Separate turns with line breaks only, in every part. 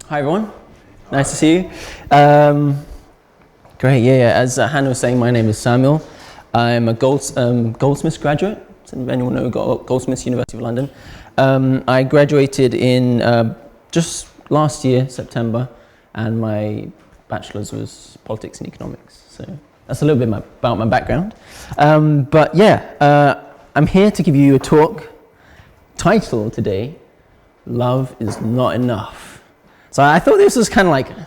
Hi everyone, nice to see you. Great, yeah. As Hannah was saying, my name is Samuel. I'm a Goldsmiths graduate. Does anyone know Goldsmiths, University of London? I graduated in just last year, September, and my bachelor's was politics and economics. So that's a little bit about my background. But yeah, I'm here to give you a talk titled today, Love is Not Enough. So I thought this was kind of like, I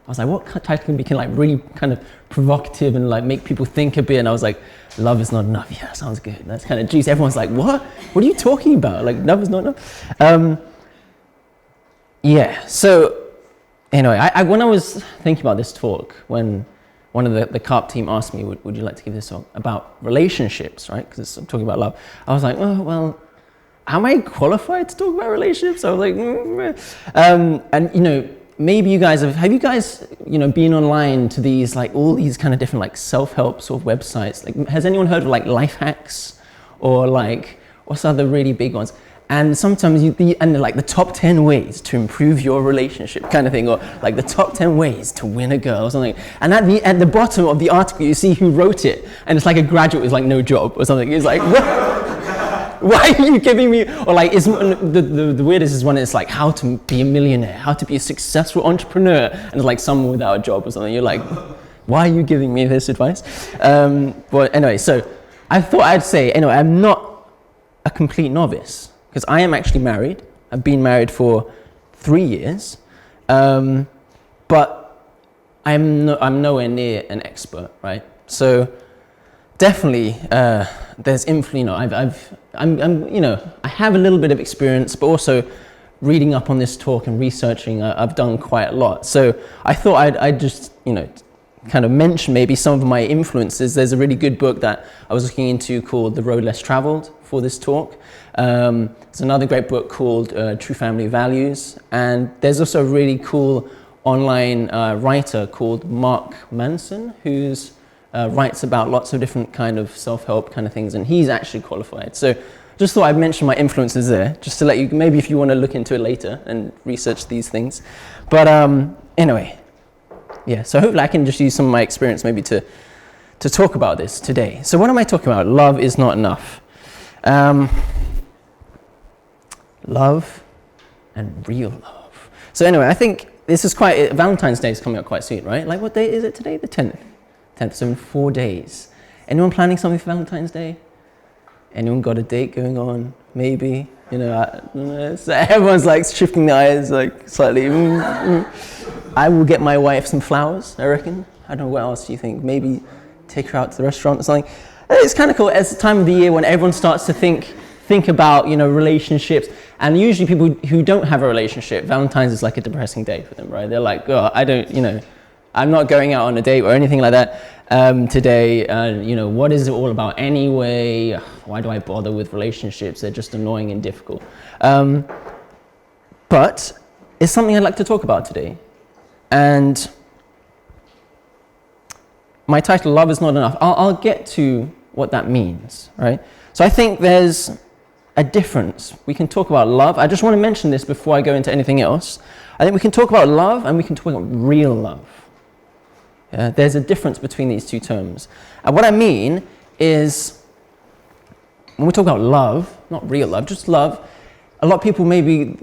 was like, what title can be like really kind of provocative and like make people think a bit? And I was like, love is not enough. Yeah, that sounds good. That's kind of juicy. Everyone's like, what? What are you talking about? Like, love is not enough. Yeah. So anyway, when I was thinking about this talk, when one of the CARP team asked me, would you like to give this talk about relationships, right? Because I'm talking about love. I was like, oh, well, am I qualified to talk about relationships? I was like, and you know, maybe you guys have you guys, you know, been online to these, like all these kind of different like self-help sort of websites? Like, has anyone heard of like life hacks or like, what's other really big ones? And sometimes and like the top 10 ways to improve your relationship kind of thing, or like the top 10 ways to win a girl or something. And at the bottom of the article, you see who wrote it. And it's like a graduate with like no job or something. It's like, what? Why are you giving me, or like, the weirdest is when it's like how to be a millionaire, how to be a successful entrepreneur, and it's like someone without a job or something. You're like, why are you giving me this advice? But anyway, so I thought I'd say, anyway, I'm not a complete novice, because I am actually married. I've been married for 3 years, but I'm nowhere near an expert, right? So definitely, there's influence. You know, I have a little bit of experience, but also reading up on this talk and researching, I've done quite a lot. So I thought I'd just, you know, kind of mention maybe some of my influences. There's a really good book that I was looking into called The Road Less Traveled for this talk. There's another great book called True Family Values, and there's also a really cool online writer called Mark Manson, who's writes about lots of different kind of self-help kind of things, and he's actually qualified. So just thought I'd mention my influences there, just to let you, maybe if you want to look into it later and research these things. But anyway, yeah, so hopefully I can just use some of my experience maybe to talk about this today. So what am I talking about? Love is not enough. Love and real love. So anyway, I think this is Valentine's Day is coming up quite soon, right? Like, what day is it today? The 10th. So in 4 days. Anyone planning something for Valentine's Day? Anyone got a date going on? Maybe, you know, so everyone's like shifting their eyes like slightly. I will get my wife some flowers, I reckon. I don't know, what else do you think? Maybe take her out to the restaurant or something. It's kind of cool. It's the time of the year when everyone starts to think about, you know, relationships. And usually people who don't have a relationship, Valentine's is like a depressing day for them, right? They're like, oh, I'm not going out on a date or anything like that today. You know, what is it all about anyway? Why do I bother with relationships? They're just annoying and difficult. But it's something I'd like to talk about today. And my title, Love is Not Enough, I'll get to what that means, right? So I think there's a difference. We can talk about love. I just want to mention this before I go into anything else. I think we can talk about love and we can talk about real love. There's a difference between these two terms. And what I mean is, when we talk about love, not real love, just love, a lot of people maybe,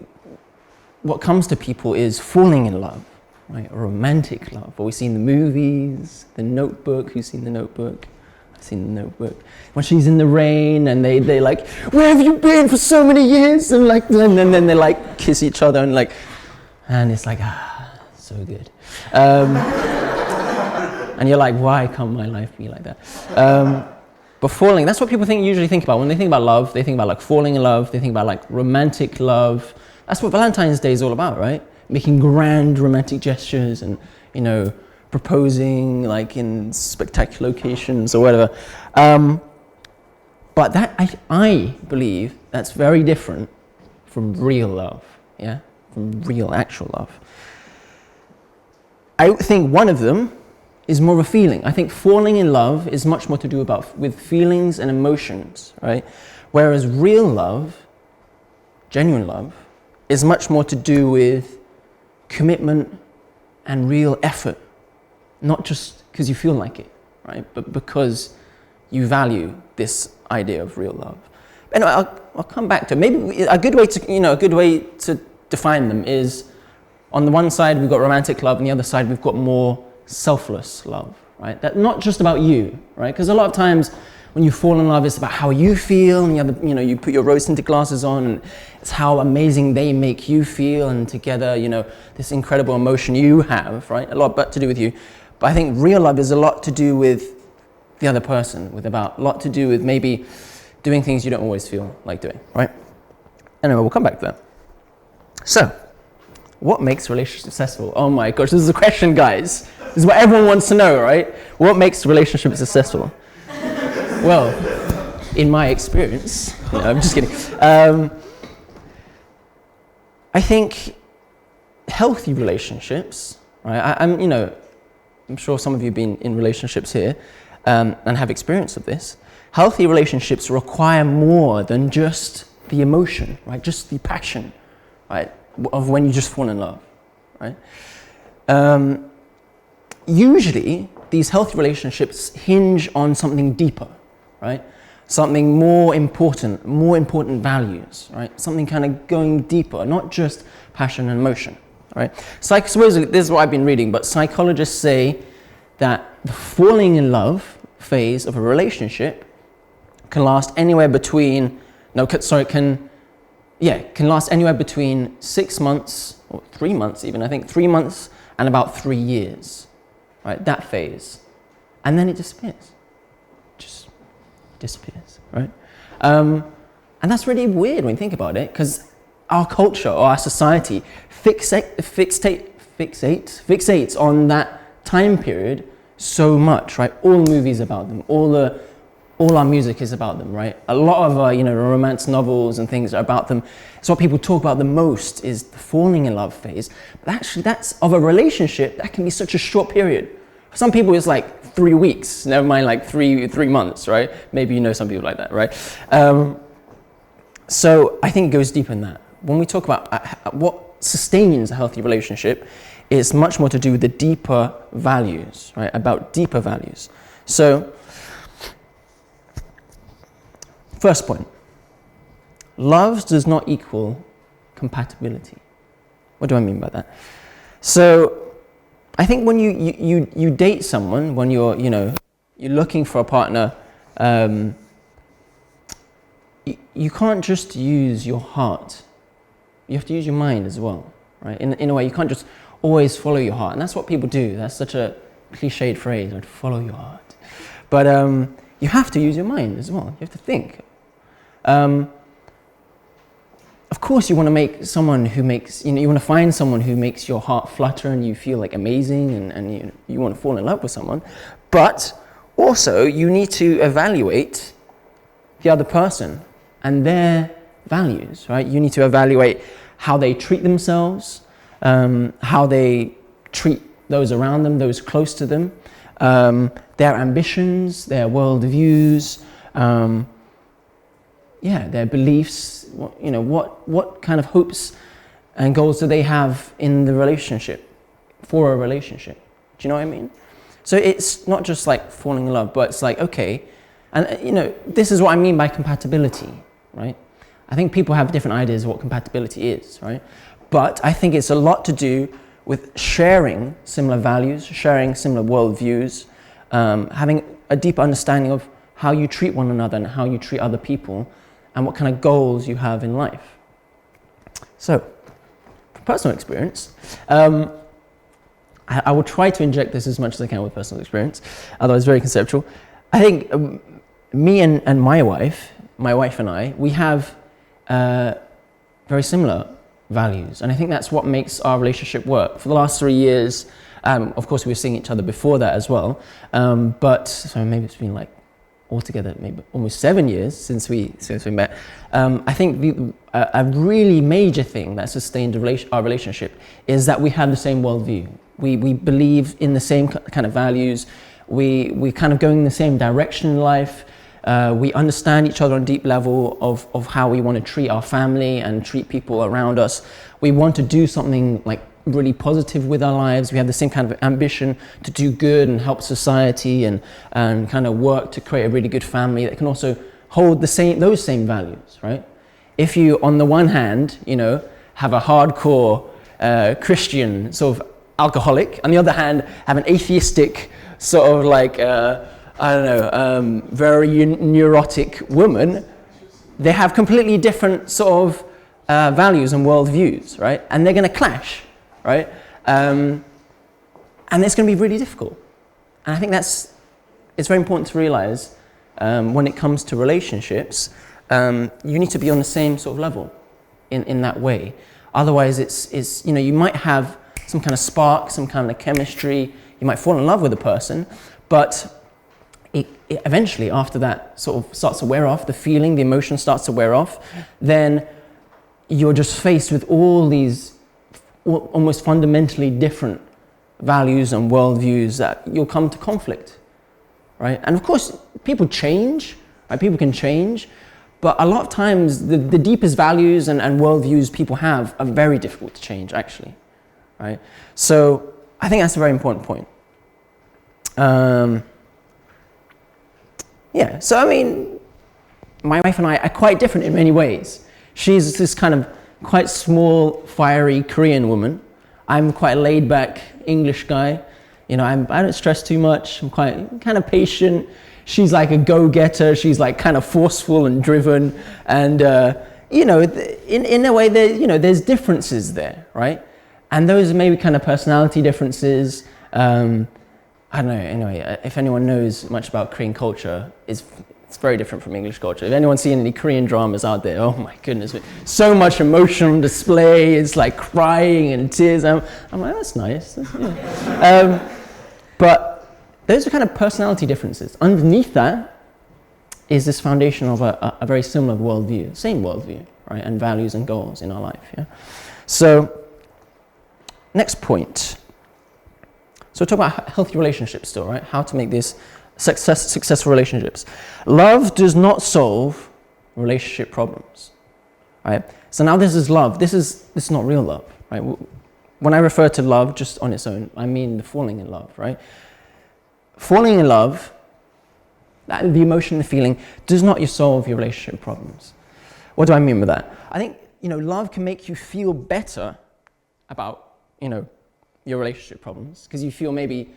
what comes to people is falling in love, right? Or romantic love, what we see in the movies, The Notebook. Who's seen The Notebook? I've seen The Notebook. When she's in the rain and they like, where have you been for so many years? And like, and then they like kiss each other and like, and it's like, so good. And you're like, why can't my life be like that? But falling, that's what people usually think about. When they think about love, they think about like falling in love, they think about like romantic love. That's what Valentine's Day is all about, right? Making grand romantic gestures and, you know, proposing like in spectacular locations or whatever. But that, I believe that's very different from real love, yeah? From real, actual love. I think one of them is more of a feeling. I think falling in love is much more to do with feelings and emotions, right? Whereas real love, genuine love, is much more to do with commitment and real effort, not just because you feel like it, right? But because you value this idea of real love. Anyway, I'll come back to it. Maybe a good way to define them is, on the one side we've got romantic love, and the other side we've got more selfless love, right? That's not just about you, right? Because a lot of times when you fall in love, it's about how you feel, and you put your rose-tinted glasses on, and it's how amazing they make you feel, and together, this incredible emotion you have, right? A lot to do with you. But I think real love is a lot to do with the other person, a lot to do with maybe doing things you don't always feel like doing, right? Anyway, we'll come back to that. So, what makes relationships successful? Oh my gosh, this is a question, guys. This is what everyone wants to know, right? What makes relationships successful? Well, in my experience, I'm just kidding. I think healthy relationships, right? I'm sure some of you have been in relationships here and have experience of this. Healthy relationships require more than just the emotion, right? Just the passion, right? Of when you just fall in love, right? Usually, these healthy relationships hinge on something deeper, right? Something more important values, right? Something kind of going deeper, not just passion and emotion, right? Supposedly, this is what I've been reading, but psychologists say that the falling in love phase of a relationship can last anywhere between, can last anywhere between 6 months, or 3 months even, I think 3 months and about 3 years, right? That phase. And then it disappears. Just disappears, right? And that's really weird when you think about it, because our culture or our society fixates on that time period so much, right? All movies about them, all our music is about them, right? A lot of romance novels and things are about them. It's what people talk about the most is the falling in love phase. But actually, that's of a relationship that can be such a short period. For some people, it's like 3 weeks. Never mind, like three months, right? Maybe some people like that, right? So I think it goes deeper than that. When we talk about what sustains a healthy relationship, it's much more to do with the deeper values, right? About deeper values. So, first point, love does not equal compatibility. What do I mean by that? So, I think when you date someone, when you're looking for a partner, you can't just use your heart. You have to use your mind as well, right? In a way, you can't just always follow your heart, and that's what people do. That's such a cliched phrase, right? Follow your heart. But you have to use your mind as well. You have to think. Of course, you want to make someone who makes, you want to find someone who makes your heart flutter and you feel like amazing, and you want to fall in love with someone. But also, you need to evaluate the other person and their values, right? You need to evaluate how they treat themselves, how they treat those around them, those close to them, their ambitions, their worldviews, their beliefs. What kind of hopes and goals do they have in the relationship, for a relationship? Do you know what I mean? So it's not just like falling in love, but it's like, okay, and this is what I mean by compatibility, right? I think people have different ideas of what compatibility is, right? But I think it's a lot to do with sharing similar values, sharing similar worldviews, having a deep understanding of how you treat one another and how you treat other people, and what kind of goals you have in life. So, from personal experience, I will try to inject this as much as I can with personal experience, although it's very conceptual. I think me and my wife and I, we have very similar values, and I think that's what makes our relationship work. For the last 3 years, of course, we were seeing each other before that as well, but so maybe it's been like altogether maybe almost 7 years since we met. I think a really major thing that sustained our relationship is that we had the same worldview. We believe in the same kind of values. We kind of going in the same direction in life. We understand each other on a deep level of how we want to treat our family and treat people around us. We want to do something like really positive with our lives. We have the same kind of ambition to do good and help society and kind of work to create a really good family that can also hold those same values, right? If you, on the one hand, have a hardcore Christian sort of alcoholic, on the other hand, have an atheistic sort of like, very neurotic woman, they have completely different sort of values and worldviews, right? And they're going to clash, right? And it's going to be really difficult. And I think it's very important to realize when it comes to relationships, you need to be on the same sort of level in that way. Otherwise, it's you might have some kind of spark, some kind of chemistry, you might fall in love with a person, but it eventually, after that sort of starts to wear off, the feeling, the emotion starts to wear off, then you're just faced with all these almost fundamentally different values and worldviews that you'll come to conflict, right? And of course, people change, right? People can change, but a lot of times the deepest values and worldviews people have are very difficult to change, actually, right? So I think that's a very important point. Yeah, so I mean, my wife and I are quite different in many ways. She's this kind of quite small, fiery Korean woman. I'm quite a laid-back English guy. I don't stress too much. I'm quite kind of patient. She's like a go-getter. She's like kind of forceful and driven. And in a way, there's differences there, right? And those are maybe kind of personality differences. I don't know, anyway, if anyone knows much about Korean culture, it's very different from English culture. If anyone's seen any Korean dramas out there, oh my goodness, so much emotion on display, it's like crying and tears. I'm like, that's nice. But those are kind of personality differences. Underneath that is this foundation of a very similar worldview, same worldview, right, and values and goals in our life, yeah? So, next point. So talk about healthy relationships still, right? How to make this successful relationships. Love does not solve relationship problems, right? So now this is love. This is not real love, right? When I refer to love just on its own, I mean the falling in love, right? Falling in love, the emotion, the feeling, does not solve your relationship problems. What do I mean by that? I think, love can make you feel better about, your relationship problems, because you feel maybe,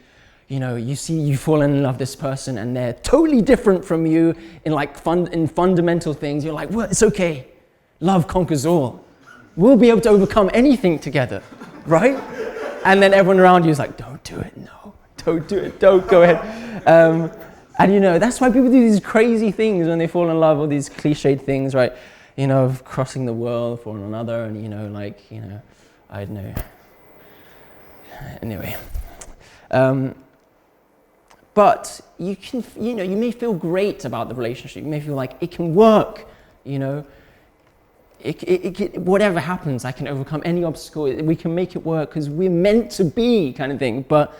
you fall in love with this person and they're totally different from you in fundamental things. You're like, well, it's okay. Love conquers all. We'll be able to overcome anything together, right? And then everyone around you is like, don't do it, no. Don't do it, don't, go ahead. And that's why people do these crazy things when they fall in love, all these cliched things, right? Crossing the world for one another and, I don't know. Anyway, but you can, you may feel great about the relationship. You may feel like it can work, whatever happens, I can overcome any obstacle. We can make it work because we're meant to be, kind of thing. But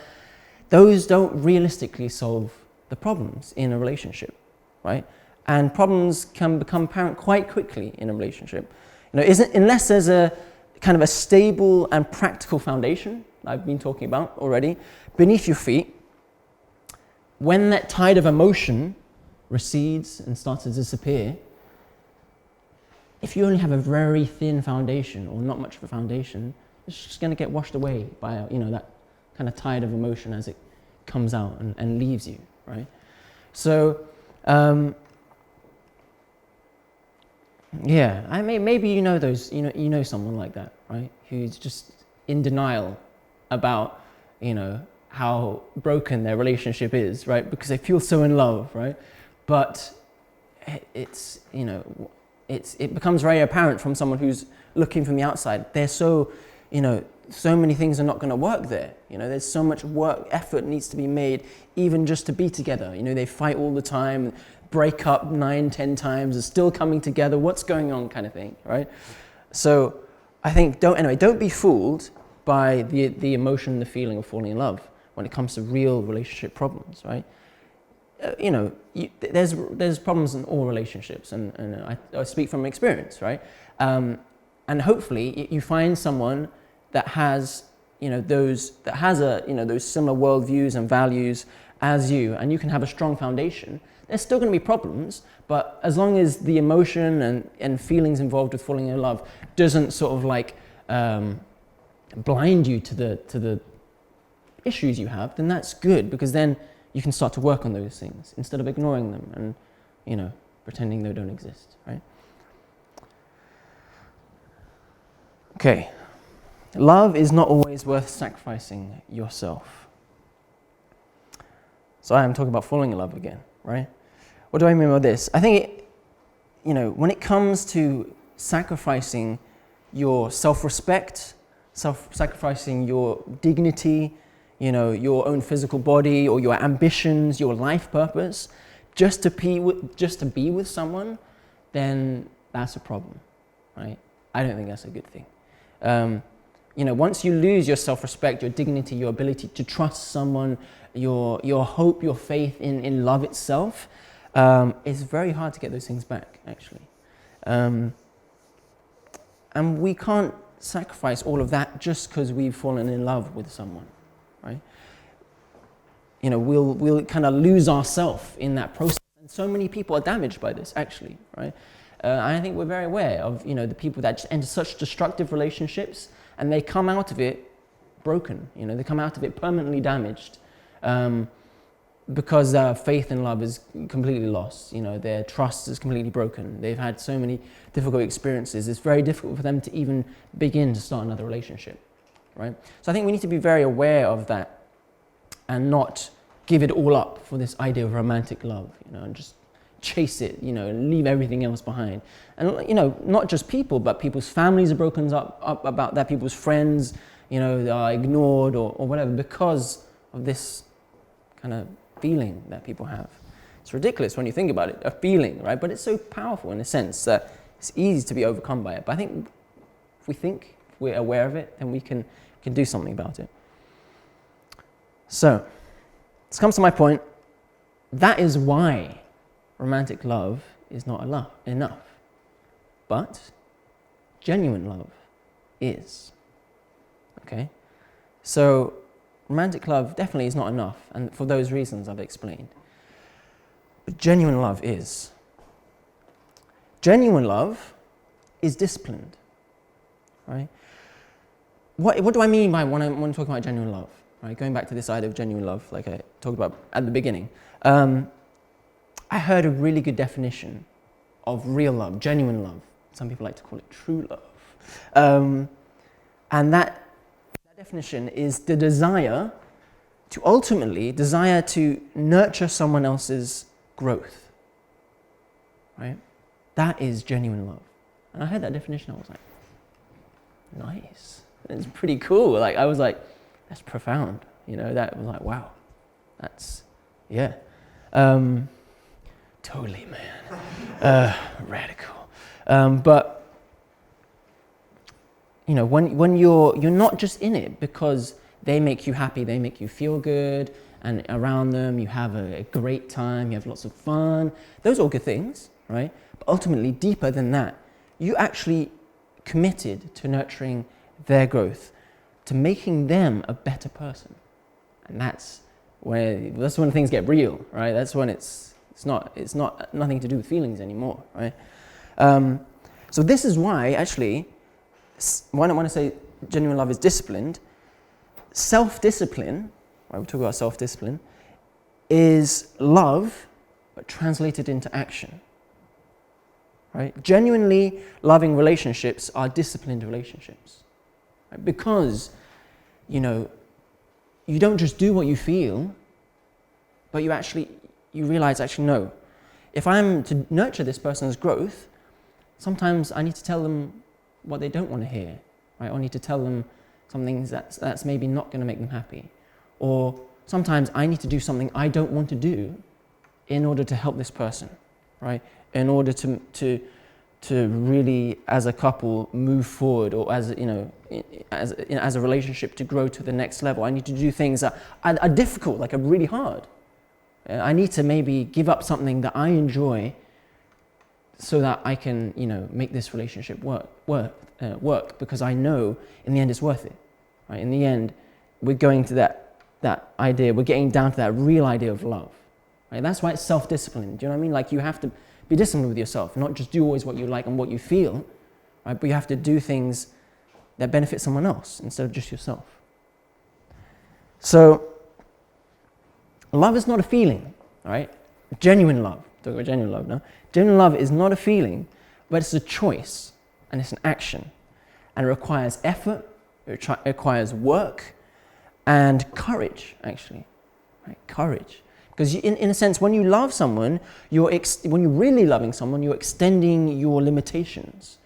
those don't realistically solve the problems in a relationship, right? And problems can become apparent quite quickly in a relationship. Unless there's a kind of a stable and practical foundation I've been talking about already, beneath your feet, when that tide of emotion recedes and starts to disappear, if you only have a very thin foundation or not much of a foundation, it's just going to get washed away by that kind of tide of emotion as it comes out and leaves you, right? So, yeah, maybe those, someone like that, right? Who's just in denial about, how broken their relationship is, right? Because they feel so in love, right? But it becomes very apparent from someone who's looking from the outside. They're so, so many things are not going to work there. There's so much effort needs to be made, even just to be together. They fight all the time, break up 9-10 times, are still coming together. What's going on, kind of thing, right? So I think don't be fooled by the emotion, the feeling of falling in love when it comes to real relationship problems, right? There's problems in all relationships, and I speak from experience, right? And hopefully you find someone that has that has those similar worldviews and values as you, and you can have a strong foundation. There's still going to be problems, but as long as the emotion and feelings involved with falling in love doesn't sort of like blind you to the issues you have, then that's good, because then you can start to work on those things instead of ignoring them and pretending they don't exist, right? Okay. Love is not always worth sacrificing yourself. So I am talking about falling in love again, right? What do I mean by this? I think when it comes to sacrificing your self-respect, sacrificing your dignity, your own physical body or your ambitions, your life purpose, just to be with someone, then that's a problem, right? I don't think that's a good thing. Once you lose your self-respect, your dignity, your ability to trust someone, your hope, your faith in love itself, it's very hard to get those things back, actually. And we can't sacrifice all of that just because we've fallen in love with someone, right? We'll kind of lose ourselves in that process. And so many people are damaged by this, actually, right? I think we're very aware of, the people that just enter such destructive relationships and they come out of it broken, they come out of it permanently damaged because their faith in love is completely lost, their trust is completely broken. They've had so many difficult experiences. It's very difficult for them to even begin to start another relationship, right? So I think we need to be very aware of that and not give it all up for this idea of romantic love, and just chase it, and leave everything else behind. And, not just people, but people's families are broken up about that, people's friends, are ignored or whatever because of this kind of feeling that people have. It's ridiculous when you think about it, a feeling, right? But it's so powerful in a sense that it's easy to be overcome by it. But I think if we're aware of it, then we can do something about it. So, this comes to my point. That is why romantic love is not enough. But genuine love is. Okay? So, romantic love definitely is not enough, and for those reasons I've explained. But genuine love is. Genuine love is disciplined. Right? What do I mean by when I'm talking about genuine love? Right? Going back to this idea of genuine love, like I talked about at the beginning. I heard a really good definition of real love, genuine love. Some people like to call it true love. And that definition is the desire to nurture someone else's growth. Right? That is genuine love. And I heard that definition, I was like, nice. It's pretty cool. Like, I was like, that's profound. That was like, wow. That's, yeah. Totally, man. Radical. But, when you're not just in it because they make you happy, they make you feel good, and around them you have a great time, you have lots of fun. Those are all good things, right? But ultimately, deeper than that, you actually committed to nurturing their growth, to making them a better person. And that's when things get real, right? That's when it's nothing to do with feelings anymore, right? So this is why, actually, when I say genuine love is disciplined, self-discipline, right, we talk about self-discipline, is love, but translated into action, right? Genuinely loving relationships are disciplined relationships, right? Because, you don't just do what you feel, but you realize, no, if I'm to nurture this person's growth, sometimes I need to tell them what they don't want to hear, right? Or I need to tell them something that's maybe not going to make them happy. Or sometimes I need to do something I don't want to do in order to help this person, right? In order to really, as a couple, move forward, or as a relationship to grow to the next level. I need to do things that are difficult, like are really hard. I need to maybe give up something that I enjoy so that I can, make this relationship work, because I know in the end it's worth it, right? In the end, we're going to that idea, we're getting down to that real idea of love, right? That's why it's self-discipline. Do you know what I mean? Like, you have to be disciplined with yourself, not just do always what you like and what you feel, right? But you have to do things that benefit someone else instead of just yourself. So, love is not a feeling, right? Genuine love. Talking about genuine love now. Genuine love is not a feeling, but it's a choice and it's an action. And it requires effort, it requires work and courage, actually. Right? Courage. Because in a sense, when you love someone, when you're really loving someone, you're extending your limitations.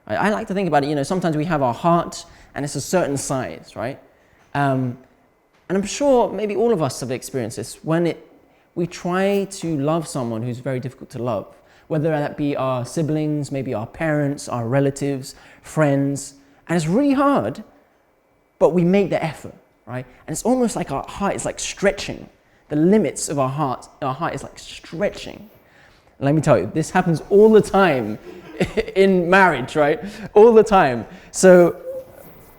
Right? I like to think about it, sometimes we have our heart and it's a certain size, right? And I'm sure maybe all of us have experienced this when we try to love someone who's very difficult to love, whether that be our siblings, maybe our parents, our relatives, friends, and it's really hard, but we make the effort, right? And it's almost like our heart is like stretching. The limits of our heart is like stretching. Let me tell you, this happens all the time in marriage, right? All the time. So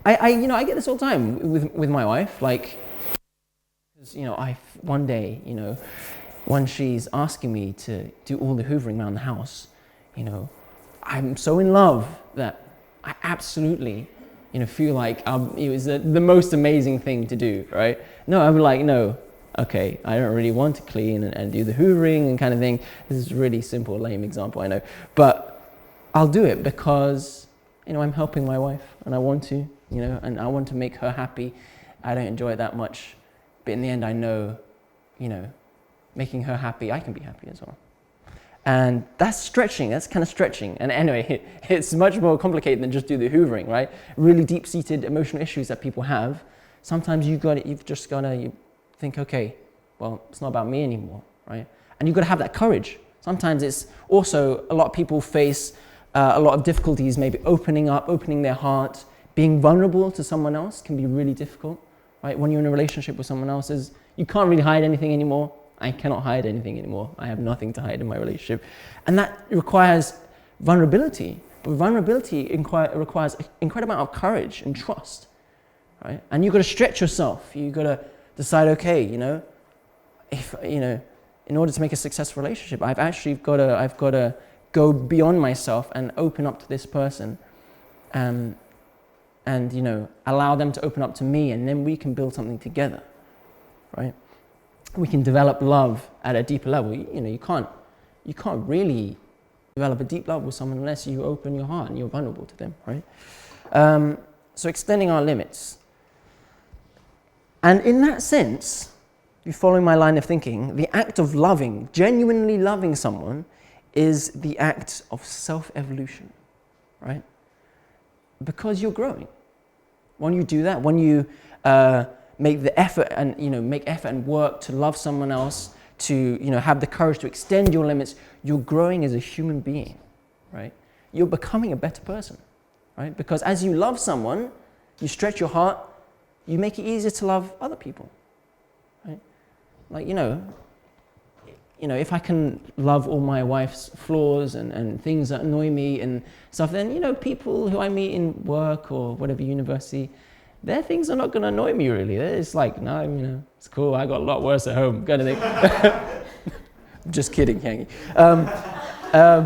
I get this all the time with my wife, like, one day, when she's asking me to do all the hoovering around the house, I'm so in love that I absolutely, feel like it was the most amazing thing to do, right? No, I'm like, no, okay, I don't really want to clean and do the hoovering and kind of thing. This is a really simple, lame example, I know. But I'll do it because, I'm helping my wife and I want to, and I want to make her happy. I don't enjoy it that much. But in the end, I know, making her happy, I can be happy as well. And that's stretching, that's kind of stretching. And anyway, it's much more complicated than just do the hoovering, right? Really deep-seated emotional issues that people have. Sometimes you've just got to think, okay, well, it's not about me anymore, right? And you've got to have that courage. Sometimes it's also, a lot of people face a lot of difficulties, maybe opening their heart, being vulnerable to someone else can be really difficult. Right? When you're in a relationship with someone else, you can't really hide anything anymore. I cannot hide anything anymore. I have nothing to hide in my relationship. And that requires vulnerability. But vulnerability requires an incredible amount of courage and trust. Right? And you've got to stretch yourself. You've got to decide, okay, if, in order to make a successful relationship, I've got to go beyond myself and open up to this person. And allow them to open up to me, and then we can build something together, right? We can develop love at a deeper level. You can't really develop a deep love with someone unless you open your heart and you're vulnerable to them, right? So extending our limits. And in that sense, you following my line of thinking, the act of loving, genuinely loving someone, is the act of self-evolution, right? Because you're growing. When you do that, when you make the effort and make effort and work to love someone else, to have the courage to extend your limits, you're growing as a human being, right? You're becoming a better person, right? Because as you love someone, you stretch your heart, you make it easier to love other people, right? Like if I can love all my wife's flaws and things that annoy me and stuff, then, people who I meet in work or whatever, university, their things are not going to annoy me really. It's like, no, it's cool, I got a lot worse at home, kind of thing. Just kidding, Yangi.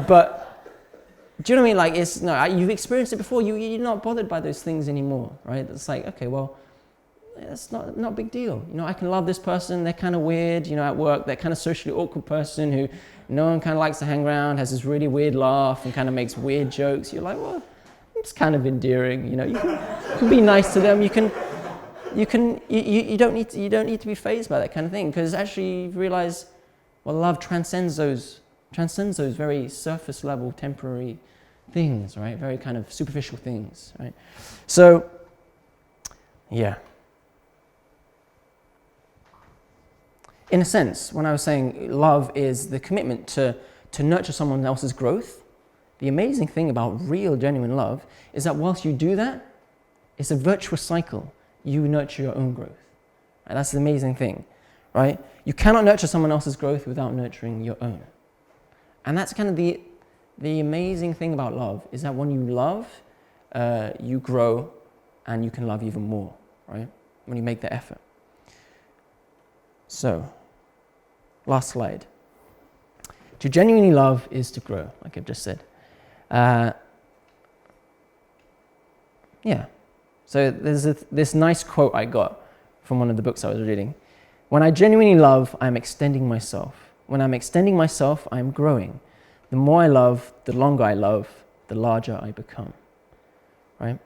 But do you know what I mean? Like, you've experienced it before, you're not bothered by those things anymore, right? It's like, okay, well, it's not a big deal. I can love this person, they're kind of weird, at work, that kind of socially awkward person who no one kind of likes to hang around, has this really weird laugh and kind of makes weird jokes. You're like, well, it's kind of endearing, you can be nice to them, you don't need to be fazed by that kind of thing, because actually you realize, well, love transcends those very surface level, temporary things, right? Very kind of superficial things, right? So, yeah. In a sense, when I was saying love is the commitment to nurture someone else's growth, the amazing thing about real, genuine love is that whilst you do that, it's a virtuous cycle. You nurture your own growth. And that's the amazing thing, right? You cannot nurture someone else's growth without nurturing your own. And that's kind of the amazing thing about love, is that when you love, you grow and you can love even more. right? When you make the effort. So, last slide. To genuinely love is to grow, like I've just said. So there's this nice quote I got from one of the books I was reading. When I genuinely love, I'm extending myself. When I'm extending myself, I'm growing. The more I love, the longer I love, the larger I become, right?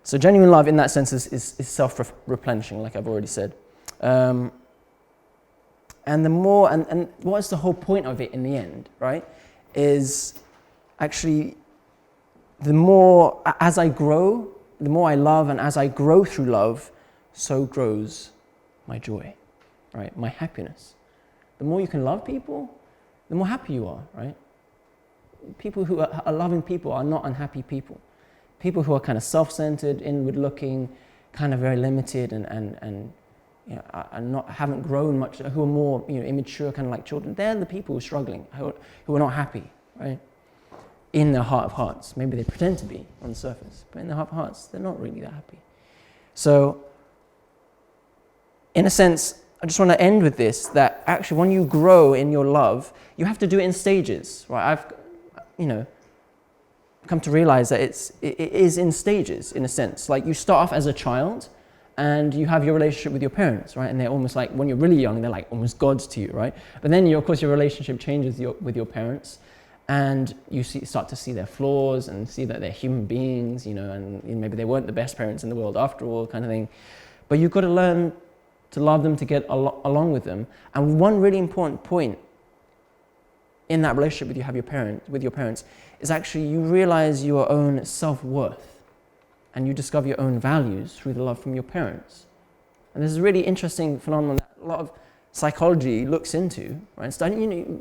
So genuine love in that sense is self-replenishing, like I've already said. And the more, and what's the whole point of it in the end, right? Is actually the more, as I grow, the more I love, and as I grow through love, so grows my joy, right? My happiness. The more you can love people, the more happy you are, right? People who are loving people are not unhappy people. People who are kind of self-centered, inward-looking, kind of very limited, and haven't grown much, who are more immature, kind of like children. They're the people who are struggling, who are not happy, right? In their heart of hearts. Maybe they pretend to be on the surface, but in their heart of hearts, they're not really that happy. So, in a sense, I just want to end with this, that actually when you grow in your love, you have to do it in stages, right? I've come to realize that it is in stages, in a sense. Like you start off as a child, and you have your relationship with your parents, right? And they're almost like, when you're really young, they're like almost gods to you, right? But then, of course, your relationship changes with your parents, and you start to see their flaws and see that they're human beings, and maybe they weren't the best parents in the world after all, kind of thing. But you've got to learn to love them, to get along with them. And one really important point in that relationship with your parents is actually you realize your own self-worth, and you discover your own values through the love from your parents. And this is a really interesting phenomenon that a lot of psychology looks into, right?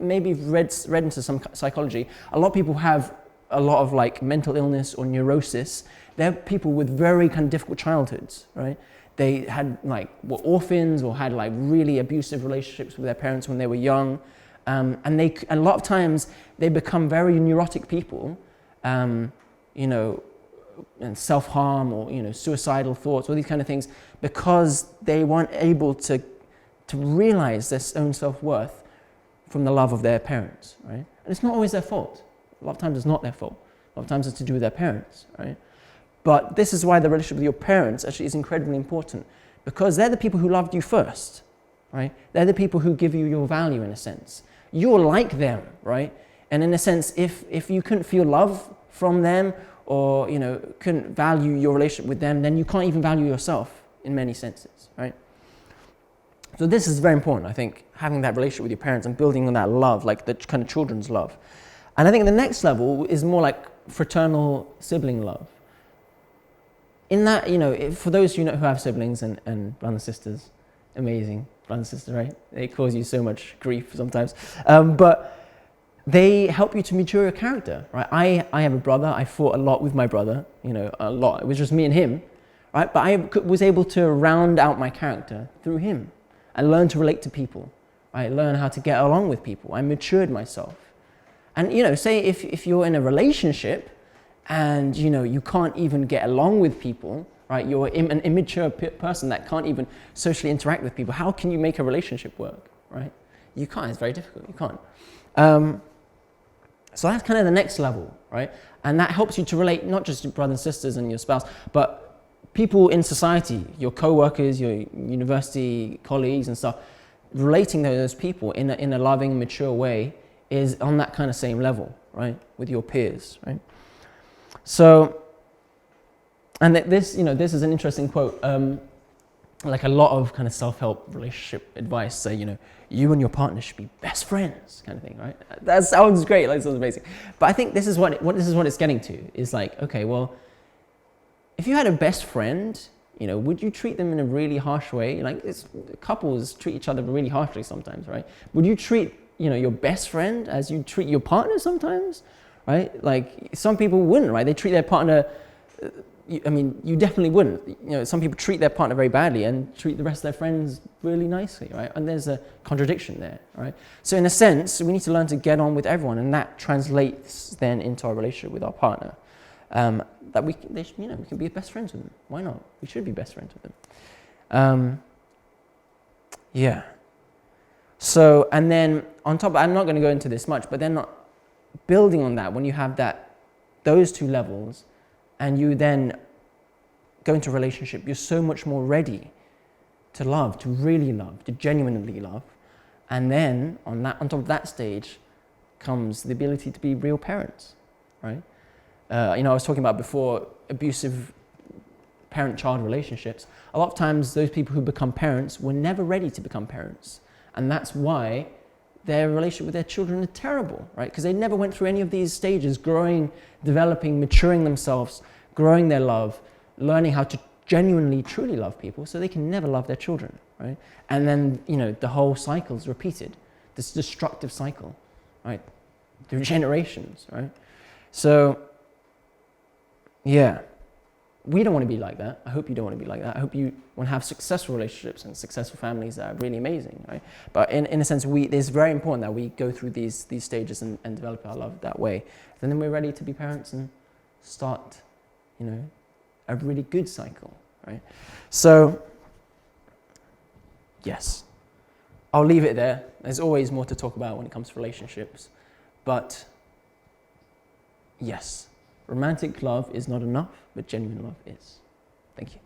Maybe you've read into some psychology. A lot of people have a lot of like mental illness or neurosis. They're people with very kind of difficult childhoods, right? They had were orphans or had really abusive relationships with their parents when they were young. And a lot of times they become very neurotic people, and self-harm or suicidal thoughts, all these kind of things, because they weren't able to realize their own self-worth from the love of their parents, right? And it's not always their fault. A lot of times it's not their fault. A lot of times it's to do with their parents, right? But this is why the relationship with your parents actually is incredibly important, because they're the people who loved you first, right? They're the people who give you your value in a sense. You're like them, right? And in a sense, if you couldn't feel love from them or couldn't value your relationship with them, then you can't even value yourself in many senses, right? So this is very important, I think, having that relationship with your parents and building on that love, like the kind of children's love. And I think the next level is more like fraternal sibling love. In that, for those who have siblings and brothers and sisters, amazing brothers and sisters, right? They cause you so much grief sometimes. But they help you to mature your character, right? I have a brother. I fought a lot with my brother, a lot. It was just me and him, right? But I was able to round out my character through him. I learned to relate to people. I learned how to get along with people. I matured myself. And, say if you're in a relationship and, you can't even get along with people, right? You're an immature person that can't even socially interact with people. How can you make a relationship work, right? You can't. It's very difficult. You can't. So that's kind of the next level, right? And that helps you to relate not just to brothers and sisters and your spouse, but people in society, your co-workers, your university colleagues and stuff. Relating to those people in a loving, mature way is on that kind of same level, right? With your peers, right? So, and this is an interesting quote. Like a lot of kind of self-help relationship advice say, you and your partner should be best friends, kind of thing, right? That sounds great, that sounds amazing. But I think this is what it's getting to. Is like, okay, well, if you had a best friend, would you treat them in a really harsh way? Like, couples treat each other really harshly sometimes, right? Would you treat, your best friend as you treat your partner sometimes, right? Like, some people wouldn't, right? They treat their partner, you definitely wouldn't. Some people treat their partner very badly and treat the rest of their friends really nicely, right? And there's a contradiction there, right? So in a sense, we need to learn to get on with everyone, and that translates then into our relationship with our partner. that we can be best friends with them. Why not? We should be best friends with them. Yeah. So, and then on top, I'm not going to go into this much, but then building on that, when you have those two levels, and you then go into a relationship, you're so much more ready to love, to really love, to genuinely love. And then on top of that stage comes the ability to be real parents, right? I was talking about before, abusive parent-child relationships. A lot of times those people who become parents were never ready to become parents. And that's why their relationship with their children is terrible, right? Because they never went through any of these stages, growing, developing, maturing themselves, growing their love, learning how to genuinely, truly love people, so they can never love their children, right? And then, the whole cycle is repeated, this destructive cycle, right? Through generations, right? So, yeah, we don't want to be like that. I hope you don't want to be like that. I hope you want to have successful relationships and successful families that are really amazing, right? But in a sense, it's very important that we go through these stages and develop our love that way. And then we're ready to be parents and start, a really good cycle, right? So, yes, I'll leave it there. There's always more to talk about when it comes to relationships. But, yes, romantic love is not enough, but genuine love is. Thank you.